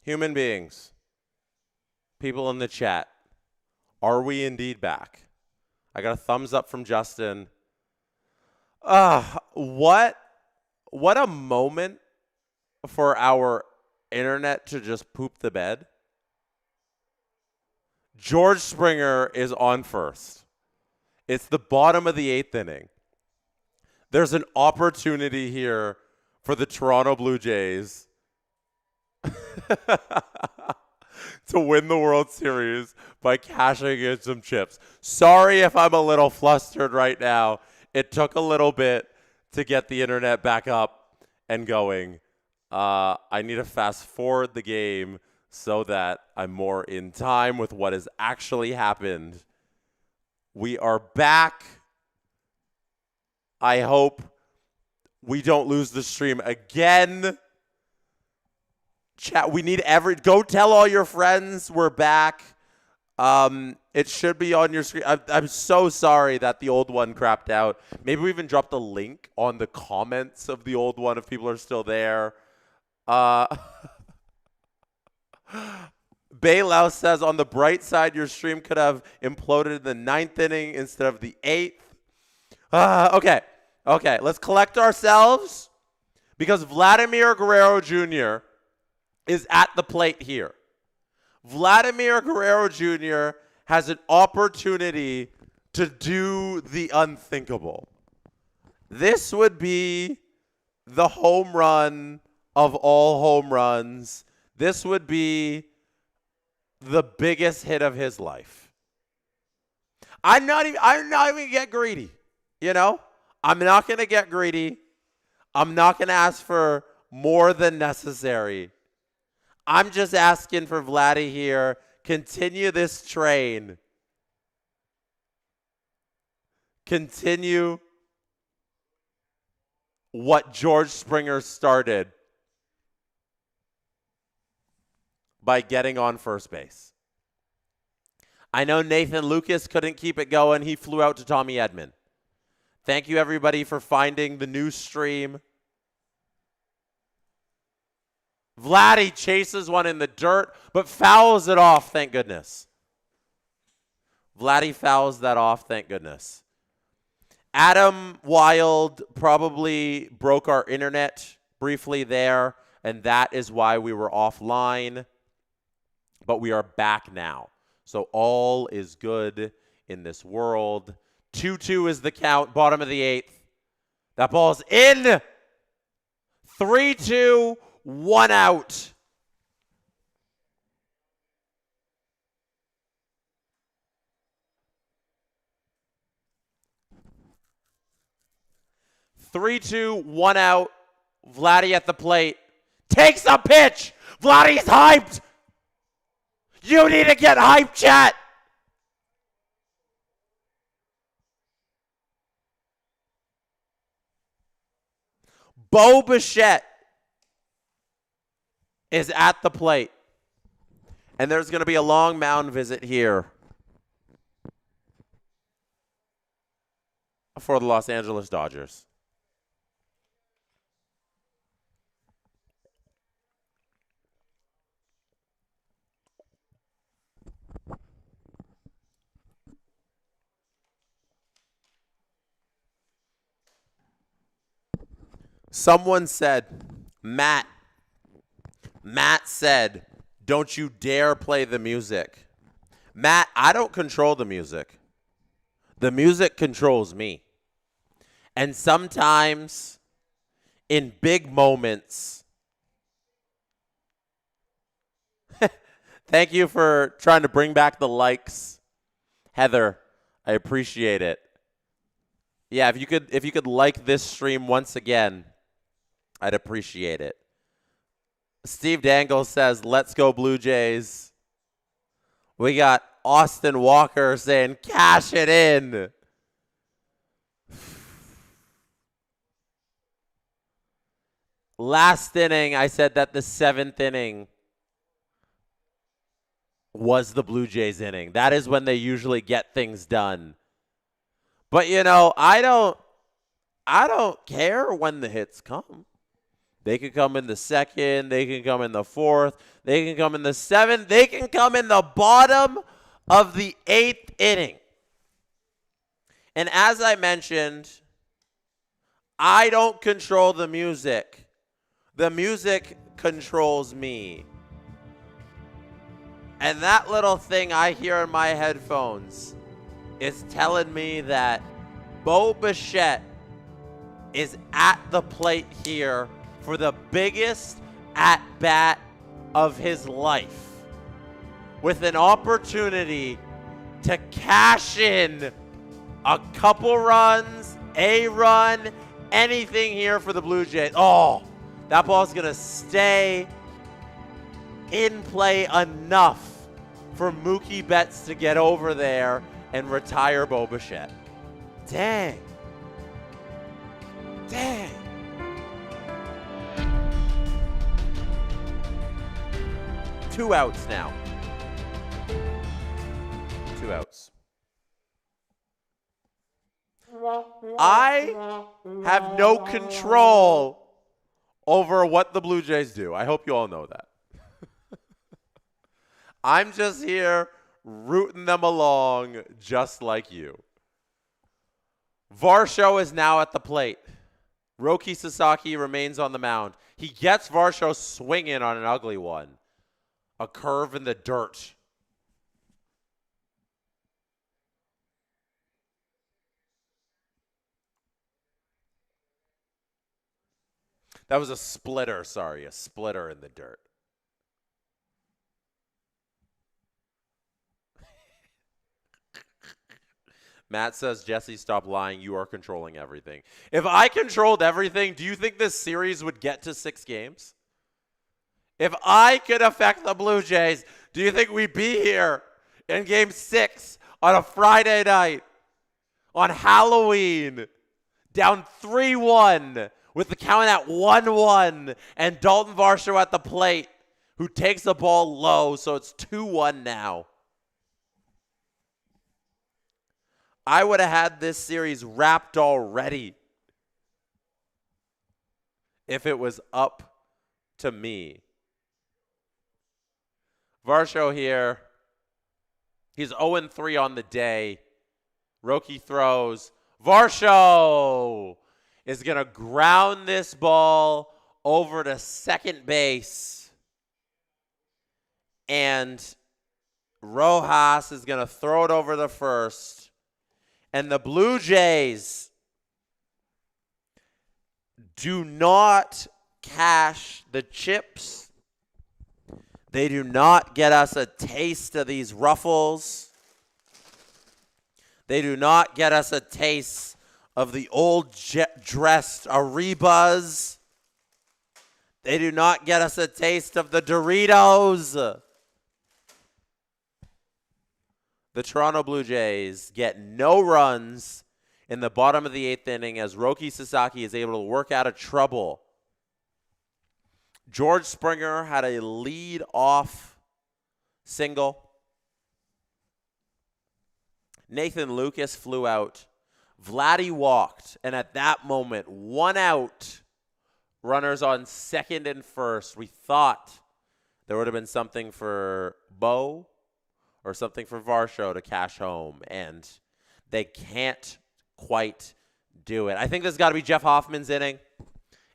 Human beings, people in the chat, are we indeed back? I got a thumbs up from Justin. What a moment for our internet to just poop the bed. George Springer is on first. It's the bottom of the 8th inning. There's an opportunity here for the Toronto Blue Jays to win the World Series by cashing in some chips. Sorry if I'm a little flustered right now. It took a little bit to get the internet back up and going. I need to fast forward the game so that I'm more in time with what has actually happened. We are back. I hope we don't lose the stream again. Chat, we need go tell all your friends we're back. It should be on your screen. I'm so sorry that the old one crapped out. Maybe we even dropped a link on the comments of the old one if people are still there. Baylau says, on the bright side, your stream could have imploded in the 9th inning instead of the 8th. Okay, let's collect ourselves because Vladimir Guerrero Jr. is at the plate here. Vladimir Guerrero Jr. has an opportunity to do the unthinkable. This would be the home run of all home runs. This would be the biggest hit of his life. I'm not even gonna get greedy, you know? I'm not going to get greedy. I'm not going to ask for more than necessary. I'm just asking for Vladdy here. Continue this train. Continue what George Springer started by getting on first base. I know Nathan Lucas couldn't keep it going. He flew out to Tommy Edman. Thank you, everybody, for finding the new stream. Vladdy chases one in the dirt, but fouls it off, thank goodness. Vladdy fouls that off, thank goodness. Adam Wild probably broke our internet briefly there, and that is why we were offline. But we are back now. So all is good in this world. 2-2 is the count, bottom of the 8th. That ball's in. 3-2, 1 out. One out. Vladdy at the plate. Takes a pitch. Vladdy's hyped. You need to get hyped, chat. Bo Bichette is at the plate. And there's going to be a long mound visit here for the Los Angeles Dodgers. Someone said, Matt said, don't you dare play the music. Matt, I don't control the music. The music controls me. And sometimes in big moments, thank you for trying to bring back the likes, Heather. I appreciate it. Yeah, if you could like this stream once again, I'd appreciate it. Steve Dangle says, let's go Blue Jays. We got Austin Walker saying, cash it in. Last inning, I said that the 7th inning was the Blue Jays inning. That is when they usually get things done. But, you know, I don't care when the hits come. They can come in the second. They can come in the fourth. They can come in the seventh. They can come in the bottom of the eighth inning. And as I mentioned, I don't control the music. The music controls me. And that little thing I hear in my headphones is telling me that Bo Bichette is at the plate here for the biggest at-bat of his life, with an opportunity to cash in a couple runs, a run, anything here for the Blue Jays. Oh, that ball's going to stay in play enough for Mookie Betts to get over there and retire Bo Bichette. Dang. Dang. Two outs now. Two outs. I have no control over what the Blue Jays do. I hope you all know that. I'm just here rooting them along just like you. Varsho is now at the plate. Roki Sasaki remains on the mound. He gets Varsho swinging on an ugly one. A curve in the dirt. That was a splitter, sorry, a splitter in the dirt. Matt says, Jesse, stop lying. You are controlling everything. If I controlled everything, do you think this series would get to 6 games? If I could affect the Blue Jays, do you think we'd be here in Game 6 on a Friday night, on Halloween, down 3-1 with the count at 1-1 and Dalton Varsho at the plate, who takes the ball low, so it's 2-1 now? I would have had this series wrapped already if it was up to me. Varsho here. He's 0-3 on the day. Roki throws. Varsho is going to ground this ball over to second base. And Rojas is going to throw it over the first. And the Blue Jays do not cash the chips. They do not get us a taste of these ruffles. They do not get us a taste of the old dressed Arribas. They do not get us a taste of the Doritos. The Toronto Blue Jays get no runs in the bottom of the 8th inning as Roki Sasaki is able to work out of trouble. George Springer had a lead-off single. Nathan Lucas flew out. Vladdy walked, and at that moment, 1 out, runners on second and first. We thought there would have been something for Bo or something for Varsho to cash home, and they can't quite do it. I think this has got to be Jeff Hoffman's inning.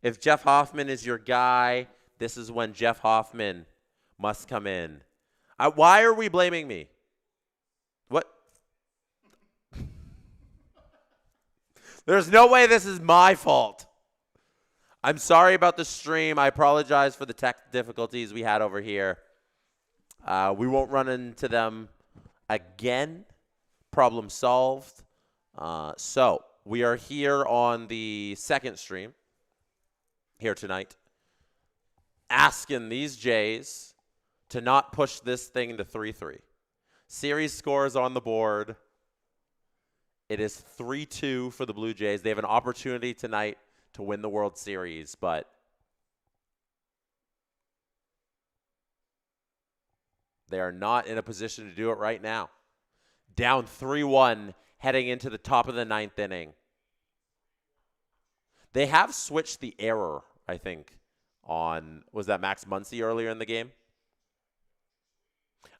If Jeff Hoffman is your guy, this is when Jeff Hoffman must come in. Why are we blaming me? What? There's no way this is my fault. I'm sorry about the stream. I apologize for the tech difficulties we had over here. We won't run into them again. Problem solved. So we are here on the second stream here tonight, asking these Jays to not push this thing to 3-3. Series scores on the board. It is 3-2 for the Blue Jays. They have an opportunity tonight to win the World Series, but they are not in a position to do it right now. Down 3-1 heading into the top of the 9th inning. They have switched the error, I think, on, was that Max Muncy earlier in the game?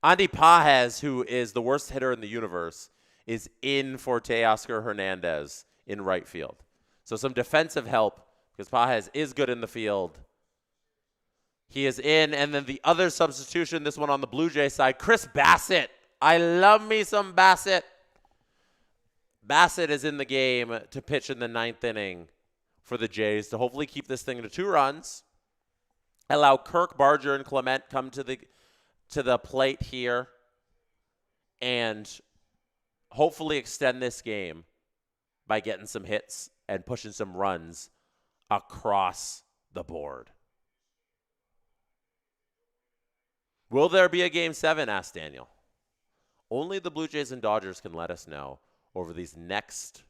Andy Pages, who is the worst hitter in the universe, is in for Teoscar Hernandez in right field. So some defensive help because Pages is good in the field. He is in, and then the other substitution, this one on the Blue Jay side, Chris Bassett. I love me some Bassett. Bassett is in the game to pitch in the 9th inning for the Jays to hopefully keep this thing to 2 runs. Allow Kirk, Barger, and Clement come to the plate here and hopefully extend this game by getting some hits and pushing some runs across the board. Will there be a Game 7, asked Daniel. Only the Blue Jays and Dodgers can let us know over these next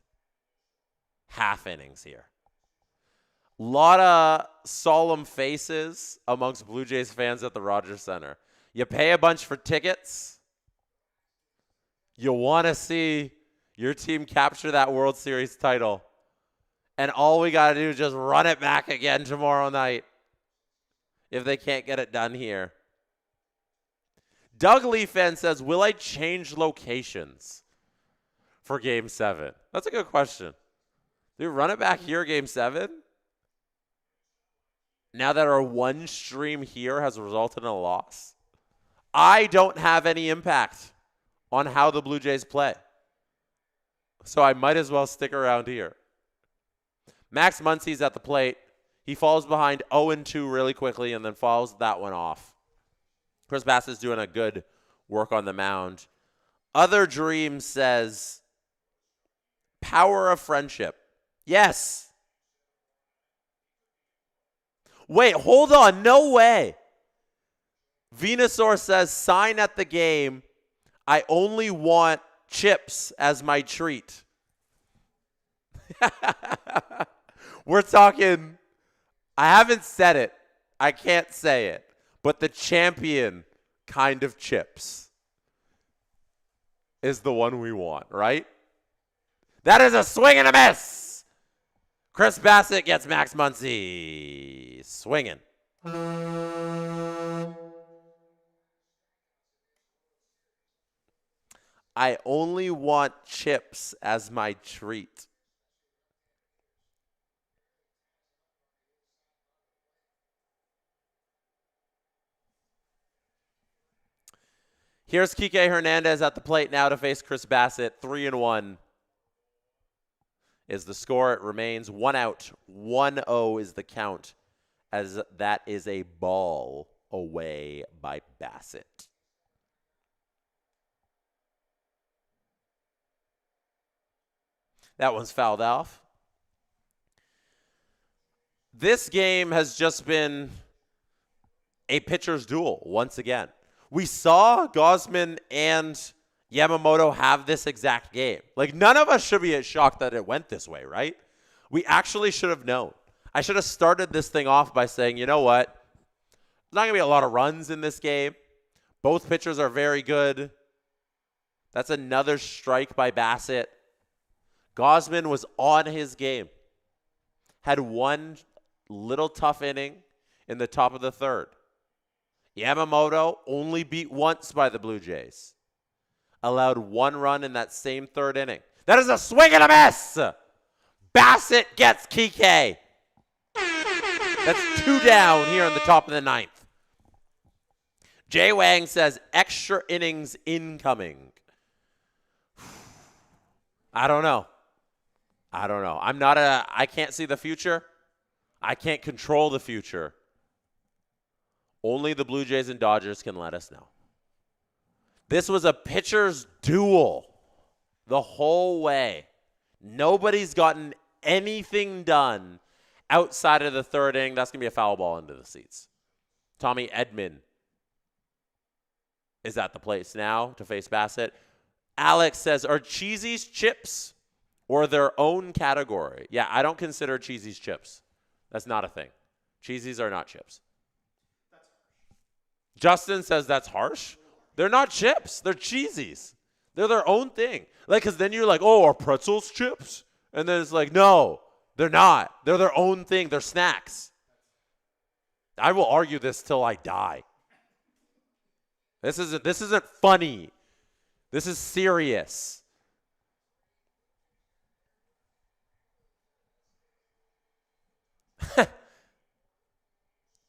half innings here. A lot of solemn faces amongst Blue Jays fans at the Rogers Center. You pay a bunch for tickets. You want to see your team capture that World Series title. And all we got to do is just run it back again tomorrow night if they can't get it done here. Doug Lee fan says, will I change locations for Game 7? That's a good question. Do we run it back here, Game 7? Now that our one stream here has resulted in a loss? I don't have any impact on how the Blue Jays play. So I might as well stick around here. Max Muncy's at the plate. He falls behind 0-2 really quickly and then fouls that one off. Chris Bassett's doing a good work on the mound. Other Dream says, power of friendship. Yes. Wait, hold on. No way. Venusaur says, sign at the game. I only want chips as my treat. We're talking, I haven't said it. I can't say it. But the champion kind of chips is the one we want, right? That is a swing and a miss. Chris Bassett gets Max Muncy swinging. I only want chips as my treat. Here's Kike Hernandez at the plate now to face Chris Bassett. 3-1 is the score. It remains 1 out. 1-0 is the count, as that is a ball away by Bassett. That one's fouled off. This game has just been a pitcher's duel once again. We saw Gausman and Yamamoto have this exact game. Like, none of us should be shocked that it went this way, right? We actually should have known. I should have started this thing off by saying, you know what? There's not going to be a lot of runs in this game. Both pitchers are very good. That's another strike by Bassett. Gausman was on his game. Had one little tough inning in the top of the 3rd. Yamamoto only beat once by the Blue Jays. Allowed 1 run in that same 3rd inning. That is a swing and a miss. Bassett gets Kike. That's 2 down here in the top of the 9th. Jay Wang says extra innings incoming. I don't know. I can't see the future. I can't control the future. Only the Blue Jays and Dodgers can let us know. This was a pitcher's duel the whole way. Nobody's gotten anything done outside of the 3rd inning. That's going to be a foul ball into the seats. Tommy Edman is at the place now to face Bassett. Alex says, are Cheesy's chips or their own category? Yeah, I don't consider Cheesy's chips. That's not a thing. Cheesy's are not chips. Justin says that's harsh. They're not chips. They're Cheesies. They're their own thing. Like, because then you're like, oh, are pretzels chips? And then it's like, no, they're not. They're their own thing. They're snacks. I will argue this till I die. This isn't funny. This is serious.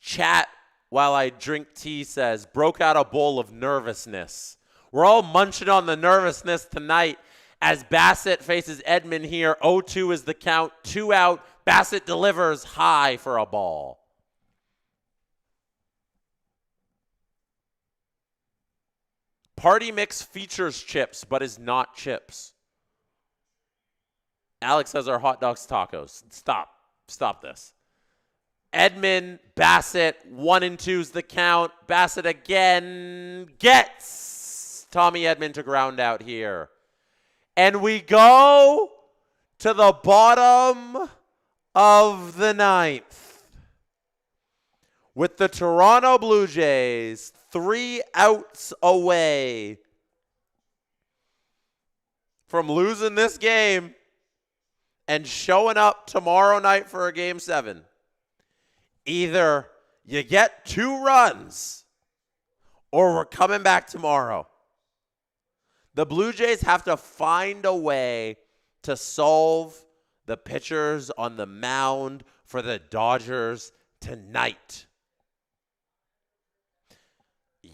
Chat while I drink tea says, broke out a bowl of nervousness. We're all munching on the nervousness tonight as Bassett faces Edman here. 0-2 is the count. 2 out. Bassett delivers high for a ball. Party mix features chips, but is not chips. Alex says our hot dogs tacos. Stop this. Edman, Bassett, 1-2's the count. Bassett again gets Tommy Edman to ground out here. And we go to the bottom of the ninth with the Toronto Blue Jays 3 outs away from losing this game and showing up tomorrow night for a Game 7. Either you get 2 runs or we're coming back tomorrow. The Blue Jays have to find a way to solve the pitchers on the mound for the Dodgers tonight.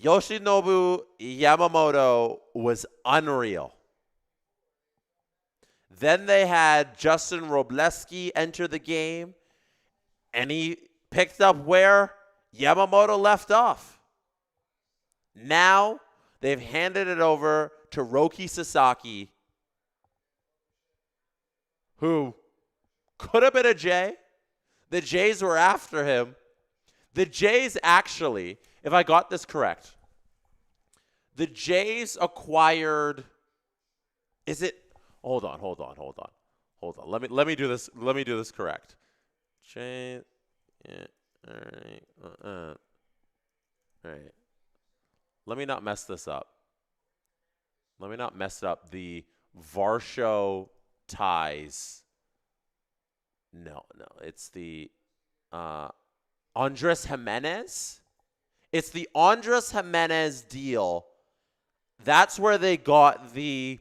Yoshinobu Yamamoto was unreal. Then they had Justin Robleski enter the game, and he picked up where Yamamoto left off. Now they've handed it over to Roki Sasaki, who could have been a Jay. The Jays were after him. The Jays actually, if I got this correct, the Jays acquired, is it, hold on. Let me do this correct. Jays, yeah, all right. Let me not mess this up. Let me not mess up the Varsho ties. No, it's the Andres Jimenez. It's the Andres Jimenez deal. That's where they got the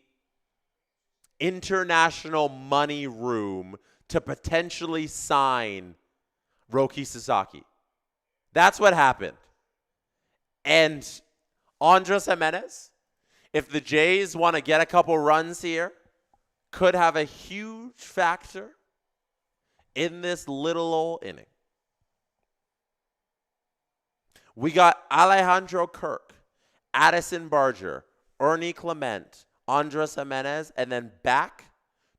international money room to potentially sign Roki Sasaki. That's what happened. And Andres Jimenez, if the Jays want to get a couple runs here, could have a huge factor in this little old inning. We got Alejandro Kirk, Addison Barger, Ernie Clement, Andres Jimenez, and then back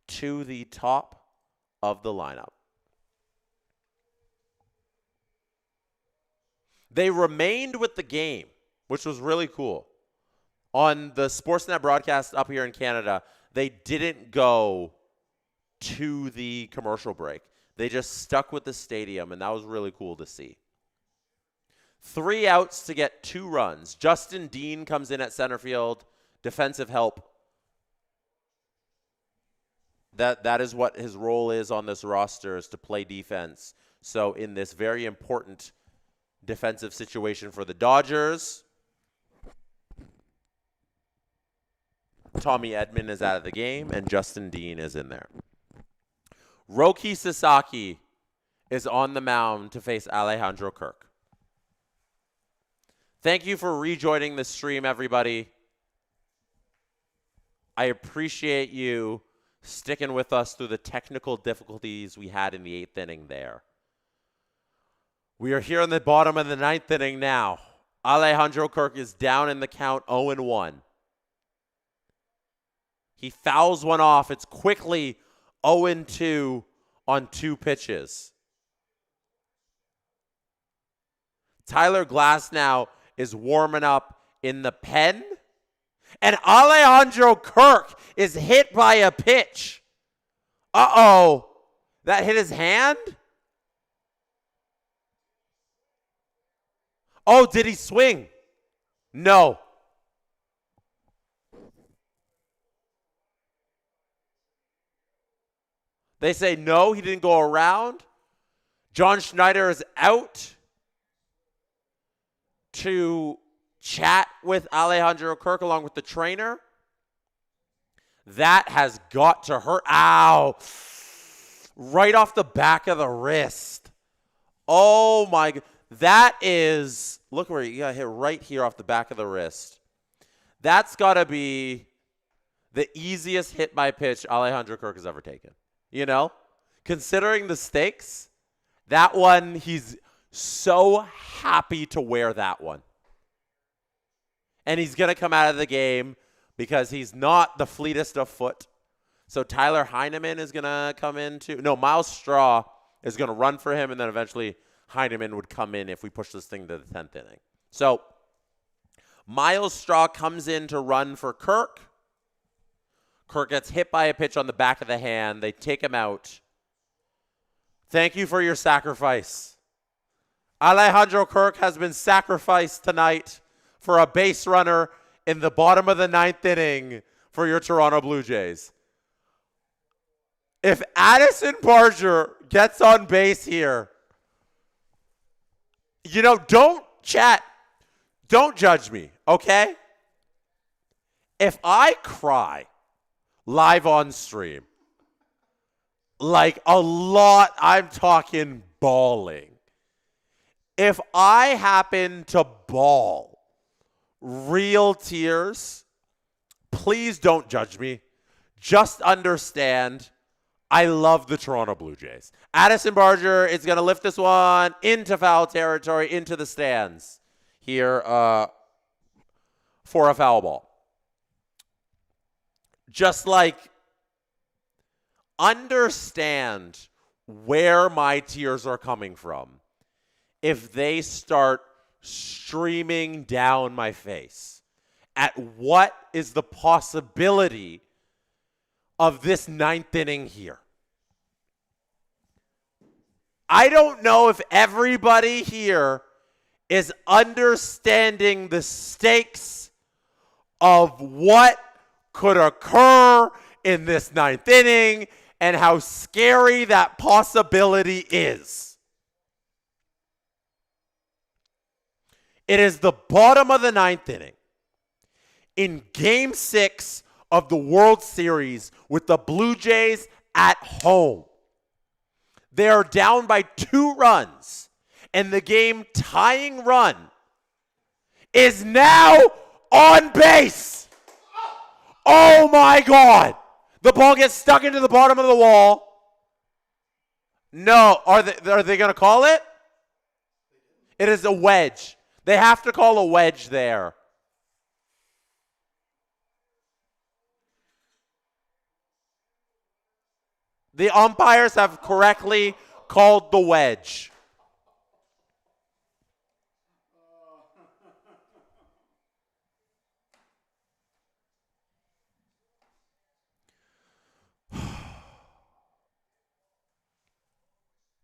to the top of the lineup. They remained with the game, which was really cool. On the Sportsnet broadcast up here in Canada, they didn't go to the commercial break. They just stuck with the stadium, and that was really cool to see. 3 outs to get 2 runs. Justin Dean comes in at center field, defensive help. That is what his role is on this roster, is to play defense. So in this very important defensive situation for the Dodgers, Tommy Edman is out of the game, and Justin Dean is in there. Roki Sasaki is on the mound to face Alejandro Kirk. Thank you for rejoining the stream, everybody. I appreciate you sticking with us through the technical difficulties we had in the 8th inning there. We are here in the bottom of the 9th inning now. Alejandro Kirk is down in the count 0-1. He fouls one off. It's quickly 0-2 on 2 pitches. Tyler Glasnow is warming up in the pen. And Alejandro Kirk is hit by a pitch. Uh-oh. That hit his hand? Oh, did he swing? No. They say no, he didn't go around. John Schneider is out. to chat with Alejandro Kirk along with the trainer. That has got to hurt. Ow. Right off the back of the wrist. Oh, my God. That is, look where you got hit right here off the back of the wrist. That's got to be the easiest hit by pitch Alejandro Kirk has ever taken. You know? Considering the stakes, that one, he's so happy to wear that one. And he's going to come out of the game because he's not the fleetest of foot. So Tyler Heineman is going to come in too. No, Miles Straw is going to run for him, and then eventually Heineman would come in if we push this thing to the 10th inning. So Miles Straw comes in to run for Kirk. Kirk gets hit by a pitch on the back of the hand. They take him out. Thank you for your sacrifice. Alejandro Kirk has been sacrificed tonight for a base runner in the bottom of the 9th inning for your Toronto Blue Jays. If Addison Barger gets on base here, you know, don't judge me, okay? If I cry live on stream, like a lot, I'm talking bawling. If I happen to bawl real tears, please don't judge me. Just understand I love the Toronto Blue Jays. Addison Barger is going to lift this one into foul territory, into the stands here for a foul ball. Just like, understand where my tears are coming from if they start streaming down my face at what is the possibility of this 9th inning here. I don't know if everybody here is understanding the stakes of what could occur in this 9th inning and how scary that possibility is. It is the bottom of the 9th inning in Game 6 of the World Series with the Blue Jays at home. They are down by 2 runs, and the game-tying run is now on base. Oh, my God. The ball gets stuck into the bottom of the wall. No. Are they going to call it? It is a wedge. They have to call a wedge there. The umpires have correctly called the wedge.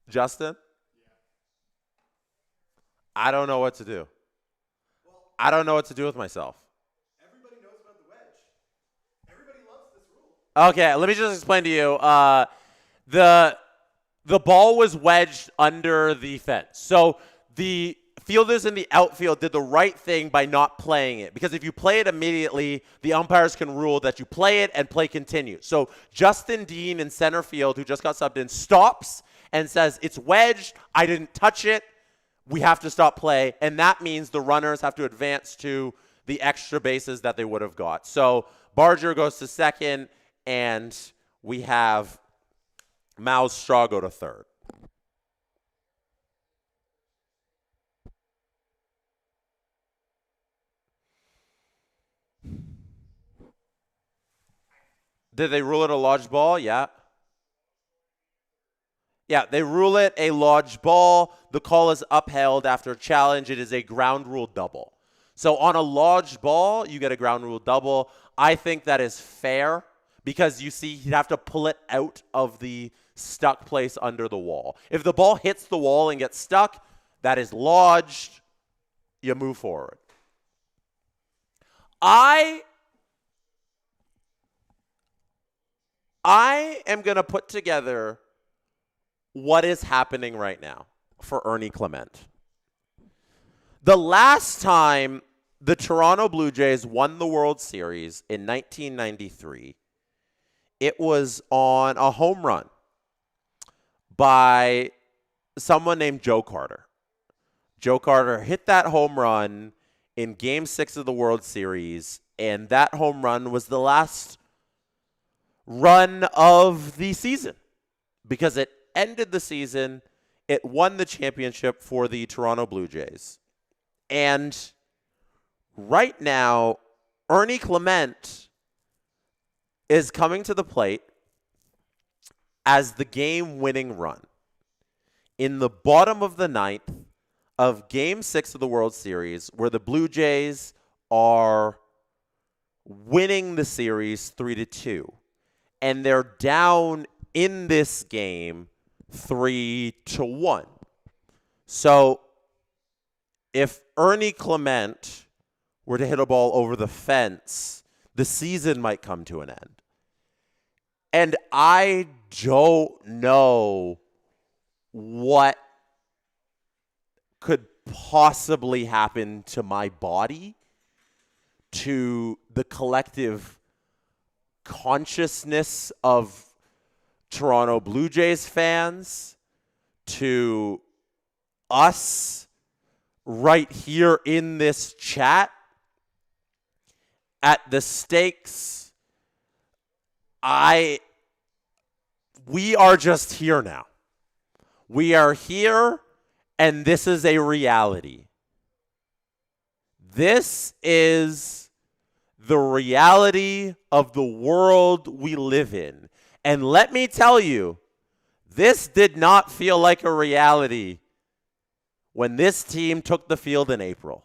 Justin? I don't know what to do. I don't know what to do with myself. Everybody knows about the wedge. Everybody loves this rule. Okay, let me just explain to you. The ball was wedged under the fence. So the fielders in the outfield did the right thing by not playing it. Because if you play it immediately, the umpires can rule that you play it and play continue. So Justin Dean in center field, who just got subbed in, stops and says, it's wedged, I didn't touch it, we have to stop play. And that means the runners have to advance to the extra bases that they would have got. So Barger goes to second, and we have Miles Straw go to third. Did they rule it a lodged ball? Yeah. Yeah, they rule it a lodged ball. The call is upheld after a challenge. It is a ground rule double. So on a lodged ball, you get a ground rule double. I think that is fair because you see he'd have to pull it out of the stuck place under the wall. If the ball hits the wall and gets stuck, that is lodged. You move forward. I am going to put together what is happening right now for Ernie Clement. The last time the Toronto Blue Jays won the World Series in 1993, it was on a home run by someone named Joe Carter. Joe Carter hit that home run in Game 6 of the World Series, and that home run was the last run of the season because it ended the season. It won the championship for the Toronto Blue Jays. And right now, Ernie Clement is coming to the plate as the game-winning run. In the bottom of the ninth of Game 6 of the World Series, where the Blue Jays are winning the series 3-2, and they're down in this game 3-1. So if Ernie Clement were to hit a ball over the fence, the season might come to an end. And I don't know what could possibly happen to my body, to the collective consciousness of Toronto Blue Jays fans, to us right here in this chat, at the stakes. We are just here now. We are here, and this is a reality. This is the reality of the world we live in. And let me tell you, this did not feel like a reality when this team took the field in April.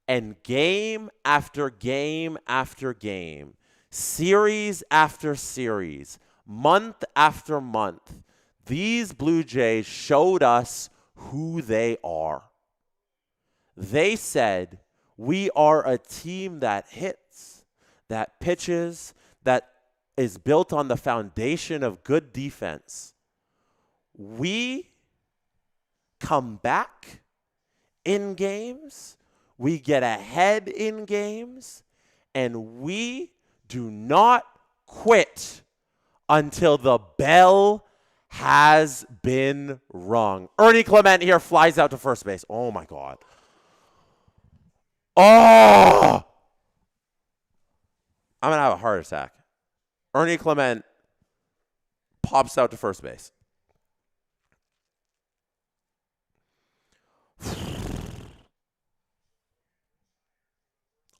And game after game after game, series after series, month after month, these Blue Jays showed us who they are. They said, we are a team that hits, that pitches, that is built on the foundation of good defense. We come back in games, we get ahead in games, and we do not quit until the bell has been rung. Ernie Clement here flies out to first base. Oh, my God. Oh! I'm going to have a heart attack. Ernie Clement pops out to first base.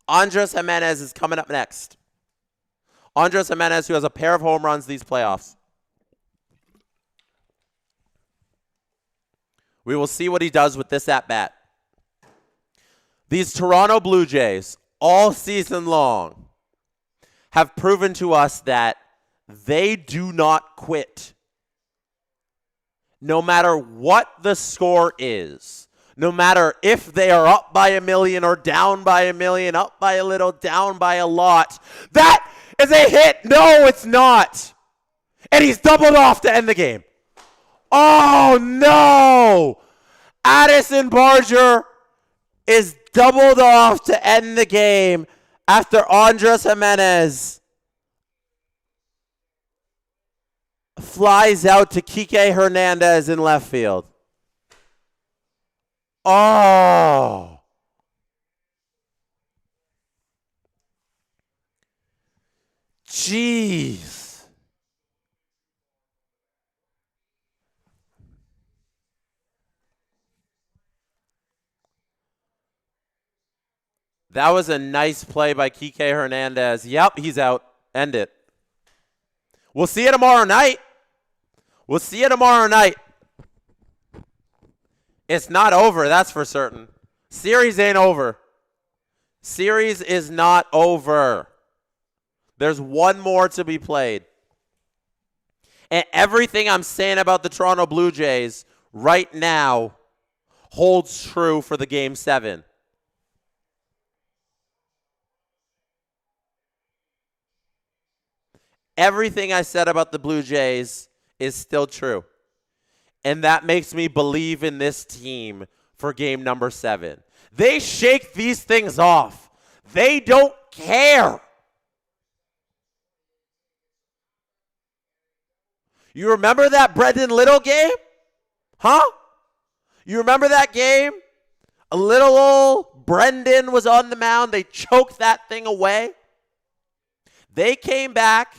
Andres Jimenez is coming up next. Andres Jimenez, who has a pair of home runs these playoffs. We will see what he does with this at-bat. These Toronto Blue Jays, all season long, have proven to us that they do not quit. No matter what the score is, no matter if they are up by 1 million or down by 1 million, up by a little, down by a lot, that is a hit. No, it's not. And he's doubled off to end the game. Oh, no. Addison Barger is doubled off to end the game after Andres Jimenez flies out to Kike Hernandez in left field. Oh. Jeez. That was a nice play by Kike Hernandez. Yep, he's out. End it. We'll see you tomorrow night. We'll see you tomorrow night. It's not over, that's for certain. Series ain't over. Series is not over. There's one more to be played. And everything I'm saying about the Toronto Blue Jays right now holds true for the Game 7. Everything I said about the Blue Jays is still true. And that makes me believe in this team for game number 7. They shake these things off. They don't care. You remember that Brendan Little game? Huh? You remember that game? A little old Brendan was on the mound. They choked that thing away. They came back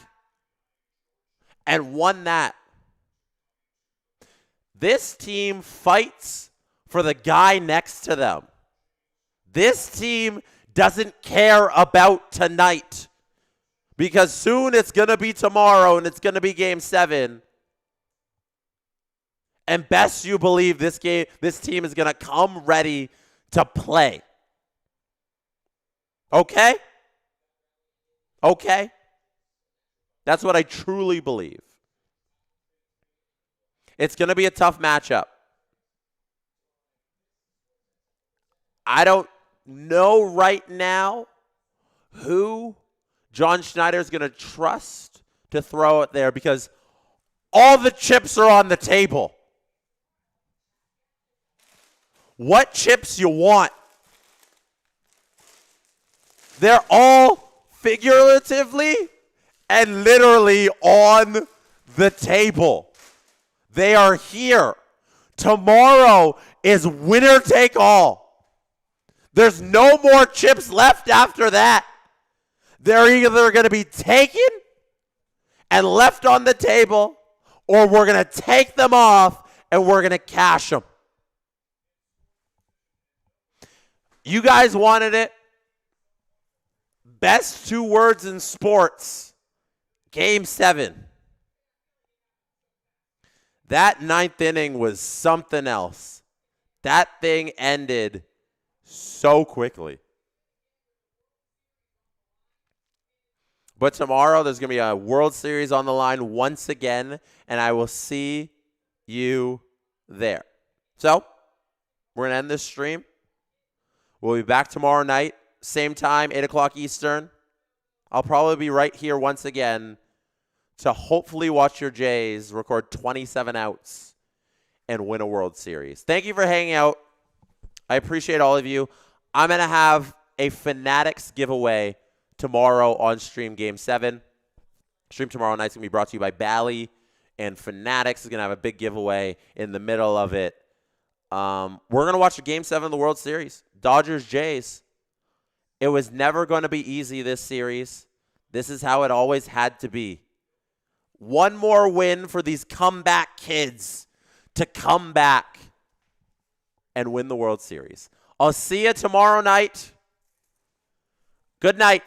and won that. This team fights for the guy next to them. This team doesn't care about tonight because soon it's going to be tomorrow and it's going to be game 7. And best you believe this team is going to come ready to play. Okay? Okay? That's what I truly believe. It's going to be a tough matchup. I don't know right now who John Schneider is going to trust to throw it there because all the chips are on the table. What chips you want? They're all figuratively and literally on the table. They are here. Tomorrow is winner take all. There's no more chips left after that. They're either going to be taken and left on the table, or we're going to take them off and we're going to cash them. You guys wanted it. Best 2 words in sports. Game 7. That 9th inning was something else. That thing ended so quickly. But tomorrow there's going to be a World Series on the line once again, and I will see you there. So, we're going to end this stream. We'll be back tomorrow night, same time, 8 o'clock Eastern. I'll probably be right here once again to hopefully watch your Jays record 27 outs and win a World Series. Thank you for hanging out. I appreciate all of you. I'm going to have a Fanatics giveaway tomorrow on Stream Game 7. Stream tomorrow night is going to be brought to you by Bally, and Fanatics is going to have a big giveaway in the middle of it. We're going to watch the Game 7 of the World Series. Dodgers, Jays. It was never going to be easy, this series. This is how it always had to be. One more win for these comeback kids to come back and win the World Series. I'll see you tomorrow night. Good night.